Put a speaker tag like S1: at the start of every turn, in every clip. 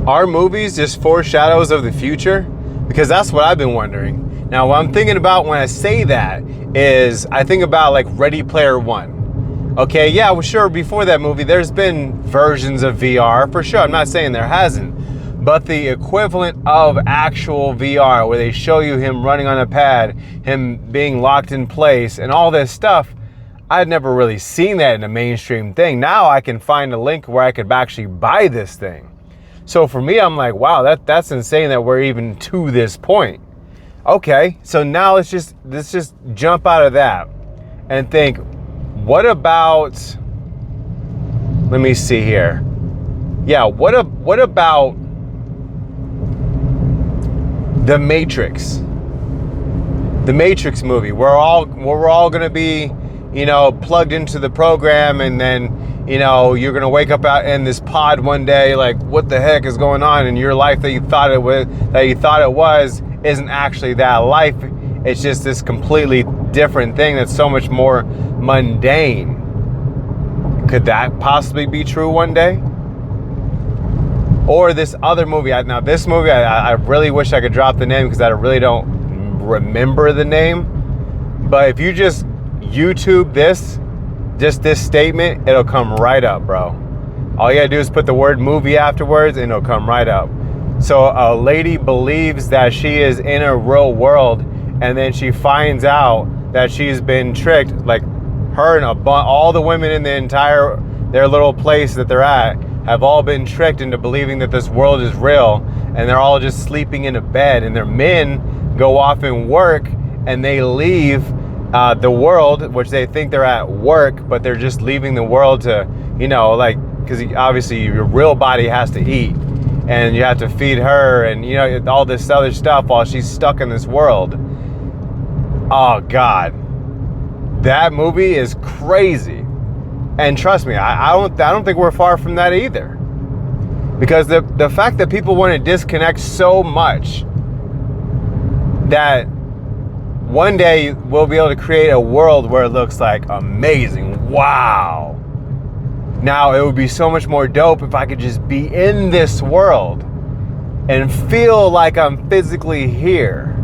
S1: Are movies just foreshadows of the future? Because that's what I've been wondering. Now, what I'm thinking about when I say that is I think about like Ready Player One. Okay, yeah, well, sure, before that movie, there's been versions of VR, for sure. I'm not saying there hasn't. But the equivalent of actual VR, where they show you him running on a pad, him being locked in place, and all this stuff, I'd never really seen that in a mainstream thing. Now I can find a link where I could actually buy this thing. So for me, I'm like, wow, that's insane that we're even to this point. Okay, so now let's just jump out of that and think, what about, let me see here. Yeah, what about The Matrix? The Matrix movie. We're all gonna be, plugged into the program, and then, you're gonna wake up out in this pod one day, like, what the heck is going on? And your life that you thought it was, isn't actually that life. It's just this completely different thing that's so much more mundane. Could that possibly be true one day? Or this other movie. Now, this movie, I really wish I could drop the name because I really don't remember the name. But if you just YouTube this statement, it'll come right up, bro. All you gotta do is put the word movie afterwards and it'll come right up. So a lady believes that she is in a real world, and then she finds out that she's been tricked. Like, her and all the women in their little place that they're at have all been tricked into believing that this world is real, and they're all just sleeping in a bed, and their men go off and work, and they leave the world, which they think they're at work, but they're just leaving the world to, because obviously your real body has to eat, and you have to feed her, and all this other stuff while she's stuck in this world. Oh God, that movie is crazy. And trust me, I don't think we're far from that either. Because the fact that people want to disconnect so much that one day we'll be able to create a world where it looks like amazing. Wow. Now, it would be so much more dope if I could just be in this world and feel like I'm physically here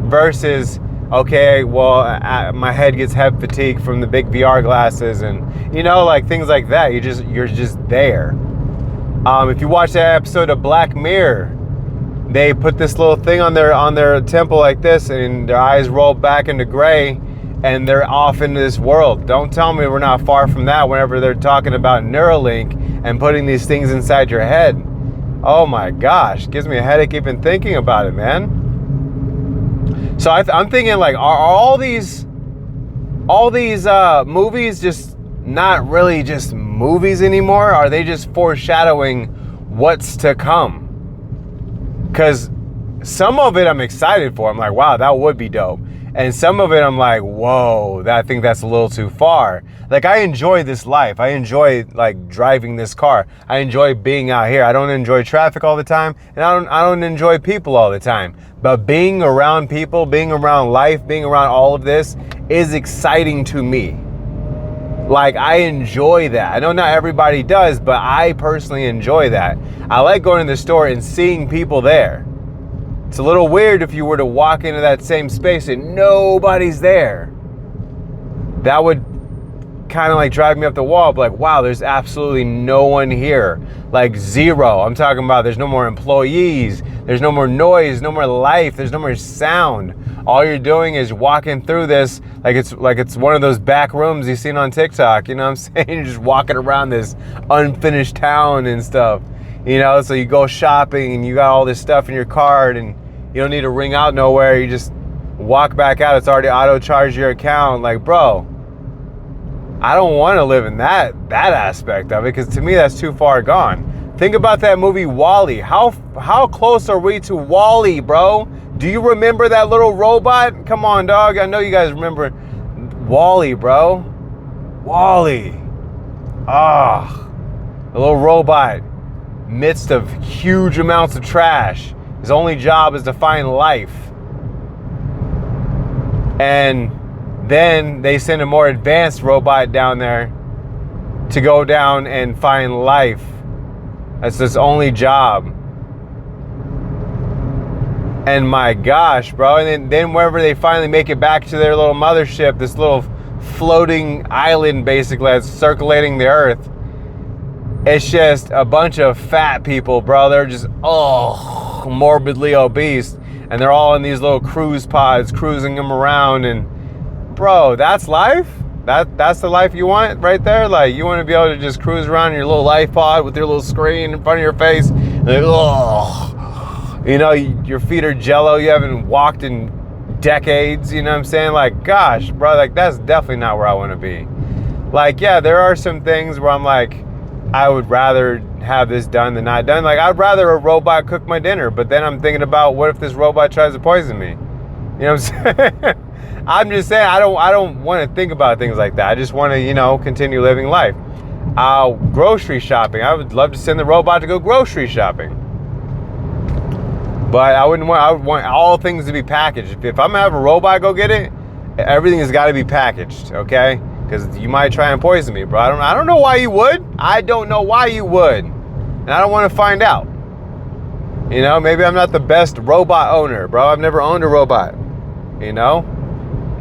S1: versus, okay, well, my head gets head fatigue from the big VR glasses and, things like that. You're just there. If you watch that episode of Black Mirror, they put this little thing on their temple like this, and their eyes roll back into gray, and they're off into this world. Don't tell me we're not far from that whenever they're talking about Neuralink and putting these things inside your head. Oh my gosh, gives me a headache even thinking about it, man. So I'm thinking, like, are all these movies just not really just movies anymore? Are they just foreshadowing what's to come? Because some of it I'm excited for. I'm like, wow, that would be dope. And some of it I'm like, whoa, I think that's a little too far. Like, I enjoy this life. I enjoy, like, driving this car. I enjoy being out here. I don't enjoy traffic all the time, and I don't enjoy people all the time. But being around people, being around life, being around all of this is exciting to me. Like, I enjoy that. I know not everybody does, but I personally enjoy that. I like going to the store and seeing people there. It's a little weird if you were to walk into that same space and nobody's there. That would kind of like drive me up the wall, but like, wow, there's absolutely no one here. Like, zero. I'm talking about there's no more employees, there's no more noise, no more life, there's no more sound. All you're doing is walking through this like it's one of those back rooms you've seen on TikTok, you know what I'm saying? You're just walking around this unfinished town and stuff. So you go shopping and you got all this stuff in your cart and you don't need to ring out nowhere. You just walk back out. It's already auto-charged your account. Like, bro, I don't want to live in that aspect of it, because to me that's too far gone. Think about that movie WALL-E. How close are we to WALL-E, bro? Do you remember that little robot? Come on, dog. I know you guys remember WALL-E, bro. WALL-E. Ah, a little robot midst of huge amounts of trash. His only job is to find life. And then they send a more advanced robot down there to go down and find life. That's his only job. And my gosh, bro. And then whenever they finally make it back to their little mothership, this little floating island basically that's circulating the earth, it's just a bunch of fat people, bro. They're just, morbidly obese. And they're all in these little cruise pods, cruising them around. And, bro, that's life? That's the life you want right there? Like, you want to be able to just cruise around in your little life pod with your little screen in front of your face. Like, you know, your feet are jello. You haven't walked in decades. You know what I'm saying? Like, gosh, bro, like, that's definitely not where I want to be. Like, yeah, there are some things where I'm like, I would rather have this done than not done. Like, I'd rather a robot cook my dinner, but then I'm thinking about what if this robot tries to poison me? You know what I'm saying? I'm just saying, I don't want to think about things like that. I just want to, you know, continue living life. Grocery shopping. I would love to send the robot to go grocery shopping. But I would want all things to be packaged. If I'm gonna have a robot go get it, everything has got to be packaged, okay? Because you might try and poison me, bro. I don't know why you would. I don't know why you would. And I don't want to find out. You know, maybe I'm not the best robot owner, bro. I've never owned a robot. You know?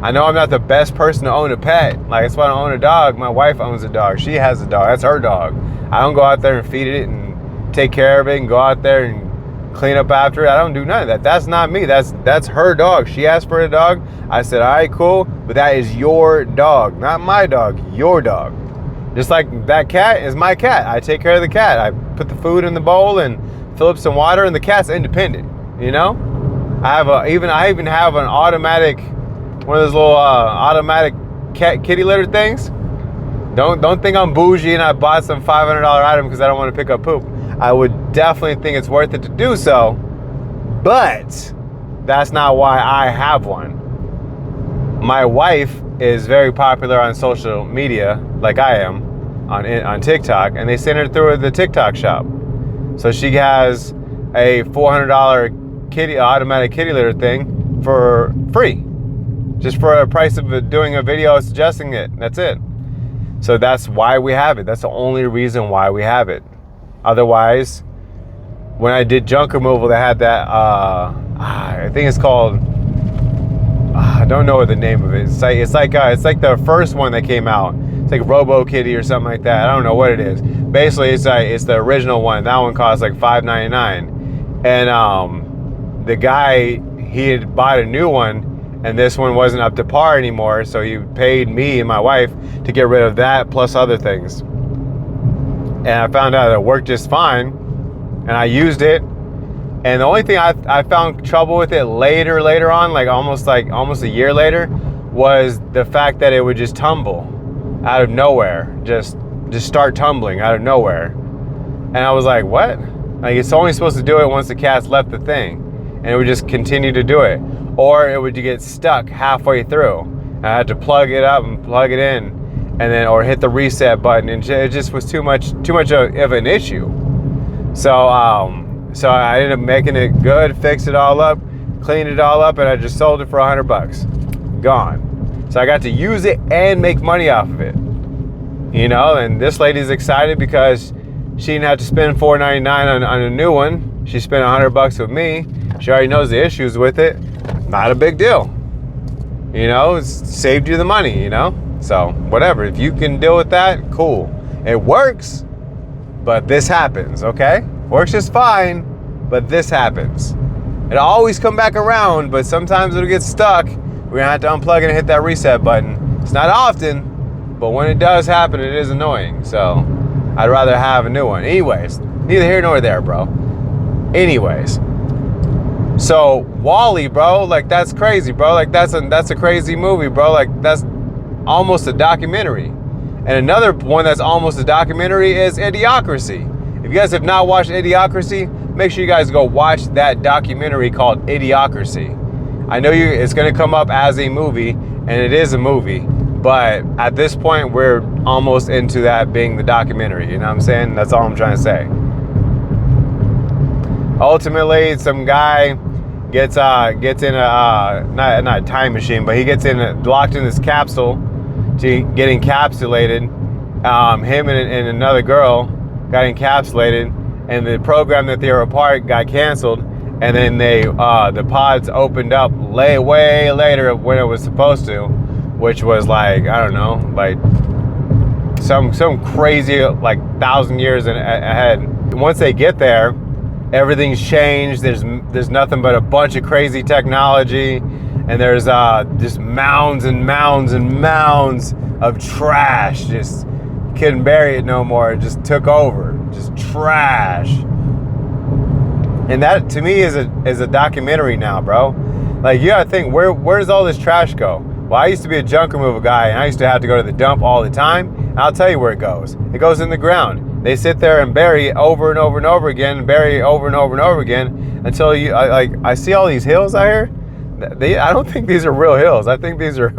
S1: I know I'm not the best person to own a pet. Like, that's why I don't own a dog. My wife owns a dog. She has a dog. That's her dog. I don't go out there and feed it and take care of it and go out there and clean up after it. I don't do none of that. That's not me. That's her dog. She asked for a dog. I said, all right, cool. But that is your dog, not my dog, your dog. Just like that cat is my cat. I take care of the cat. I put the food in the bowl and fill up some water, and the cat's independent, you know? I even have an automatic, one of those little automatic kitty litter things. Don't think I'm bougie and I bought some $500 item because I don't want to pick up poop. I would definitely think it's worth it to do so, but that's not why I have one. My wife is very popular on social media, like I am, on TikTok, and they send her through the TikTok shop. So she has a $400 automatic kitty litter thing for free, just for a price of doing a video suggesting it. That's it. So that's why we have it. That's the only reason why we have it. Otherwise, when I did junk removal, they had that, I think it's called, I don't know what the name of it is. It's like the first one that came out. It's like Robo Kitty or something like that. I don't know what it is. Basically, it's the original one. That one cost like $5.99. And the guy, he had bought a new one, and this one wasn't up to par anymore. So he paid me and my wife to get rid of that plus other things. And I found out it worked just fine, and I used it. And the only thing I found trouble with it later on, like almost a year later, was the fact that it would just tumble out of nowhere, just start tumbling out of nowhere. And I was like, what? Like, it's only supposed to do it once the cat's left the thing, and it would just continue to do it, or it would get stuck halfway through. And I had to plug it up and plug it in. And then, or hit the reset button, and it just was too much of an issue. So I ended up making it good, fixed it all up, cleaned it all up, and I just sold it for $100. Gone. So I got to use it and make money off of it. You know, and this lady's excited because she didn't have to spend $4.99 on a new one. She spent $100 with me. She already knows the issues with it. Not a big deal. You know, it's saved you the money, you know? So, whatever. If you can deal with that, cool. It works, but this happens, okay? Works just fine, but this happens. It'll always come back around, but sometimes it'll get stuck. We're gonna have to unplug it and hit that reset button. It's not often, but when it does happen, it is annoying. So, I'd rather have a new one. Anyways, neither here nor there, bro. Anyways. So, Wall-E, bro, like, that's crazy, bro. Like, that's a crazy movie, bro. Like, that's almost a documentary. And another one that's almost a documentary is Idiocracy. If you guys have not watched Idiocracy, make sure you guys go watch that documentary called Idiocracy. I know it's going to come up as a movie, and it is a movie, but at this point, we're almost into that being the documentary. You know what I'm saying? That's all I'm trying to say. Ultimately, some guy gets in a not a time machine, but he gets locked in this capsule to get encapsulated. Him and another girl got encapsulated, and the program that they were a part got canceled, and then the pods opened up way later when it was supposed to, which was like, I don't know, like some crazy like 1,000 years ahead. Once they get there, everything's changed. There's nothing but a bunch of crazy technology, and there's just mounds and mounds and mounds of trash. Just couldn't bury it no more. It just took over. Just trash. And that to me is a documentary now, bro. Like, you gotta think, where does all this trash go? Well, I used to be a junk removal guy, and I used to have to go to the dump all the time. And I'll tell you where it goes. It goes in the ground. They sit there and bury it over and over and over again, and bury it over and over and over again until I see all these hills out here. I don't think these are real hills. I think these are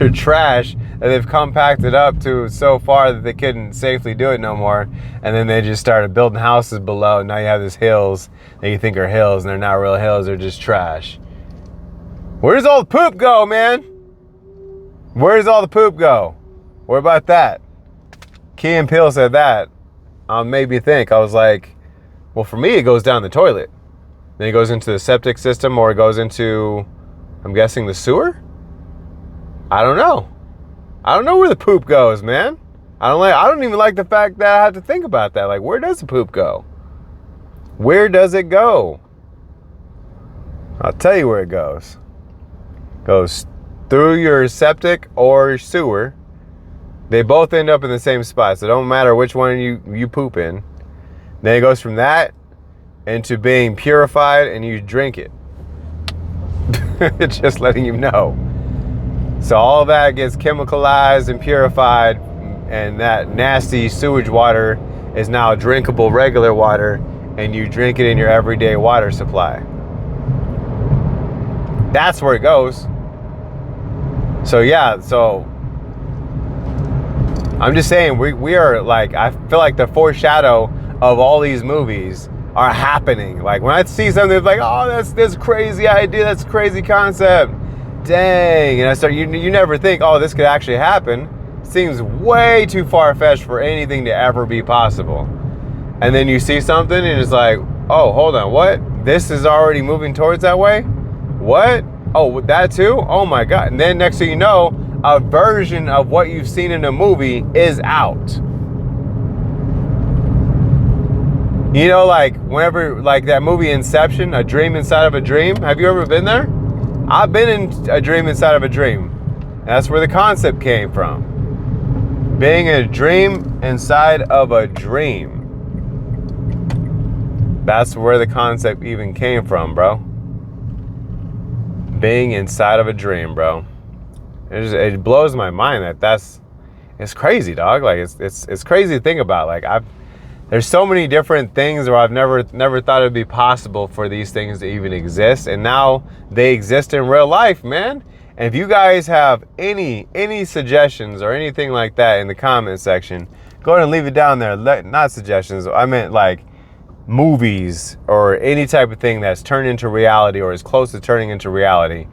S1: trash that they've compacted up to so far that they couldn't safely do it no more. And then they just started building houses below. And now you have these hills that you think are hills, and they're not real hills. They're just trash. Where does all the poop go, man? Where does all the poop go? What about that? Key and Peele said that. Made me think. I was like, well, for me, it goes down the toilet. Then it goes into the septic system, or it goes into, I'm guessing, the sewer? I don't know. I don't know where the poop goes, man. I don't even like the fact that I have to think about that. Like, where does the poop go? Where does it go? I'll tell you where it goes. It goes through your septic or sewer. They both end up in the same spot, so it don't matter which one you poop in. Then it goes from that into being purified, and you drink it. It's just letting you know. So all that gets chemicalized and purified, and that nasty sewage water is now drinkable regular water, and you drink it in your everyday water supply. That's where it goes. So yeah, so I'm just saying, we are like, I feel like the foreshadow of all these movies are happening. Like, when I see something, it's like, oh, that's crazy idea, that's a crazy concept. Dang. And I start, you never think, oh, this could actually happen. It seems way too far-fetched for anything to ever be possible. And then you see something and it's like, oh, hold on, what? This is already moving towards that way? What? Oh, that too? Oh my God. And then next thing you know, a version of what you've seen in a movie is out. You know, like whenever, like that movie Inception, A Dream Inside of a Dream. Have you ever been there? I've been in a dream inside of a dream. And that's where the concept came from. Being a dream inside of a dream. That's where the concept even came from, bro. Being inside of a dream, bro. It blows my mind it's crazy, dog. Like it's crazy to think about. Like there's so many different things where I've never thought it'd be possible for these things to even exist, and now they exist in real life, man. And if you guys have any suggestions or anything like that in the comment section, go ahead and leave it down there. Not suggestions, I meant like movies or any type of thing that's turned into reality or is close to turning into reality.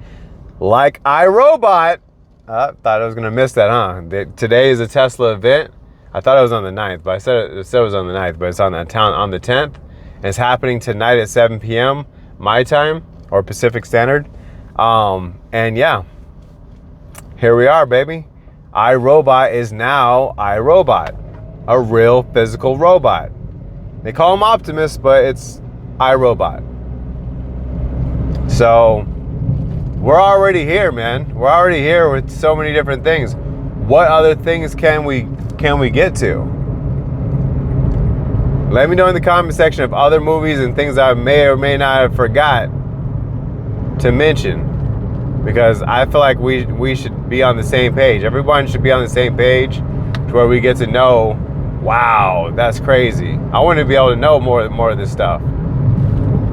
S1: Like iRobot. I thought I was gonna miss that, huh? Today is a Tesla event. I thought it was on the 9th, but it said it was on the 9th, but it's on the 10th. And it's happening tonight at 7 p.m. my time, or Pacific Standard. And yeah, here we are, baby. iRobot is now iRobot, a real physical robot. They call him Optimus, but it's iRobot. So we're already here, man. We're already here with so many different things. What other things can we get to? Let me know in the comment section of other movies and things I may or may not have forgot to mention, because I feel like we should be on the same page. Everyone should be on the same page to where we get to know, wow, that's crazy. I want to be able to know more of this stuff.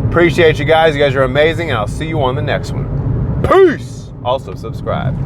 S1: Appreciate you guys. You guys are amazing, and I'll see you on the next one. Peace. Also subscribe.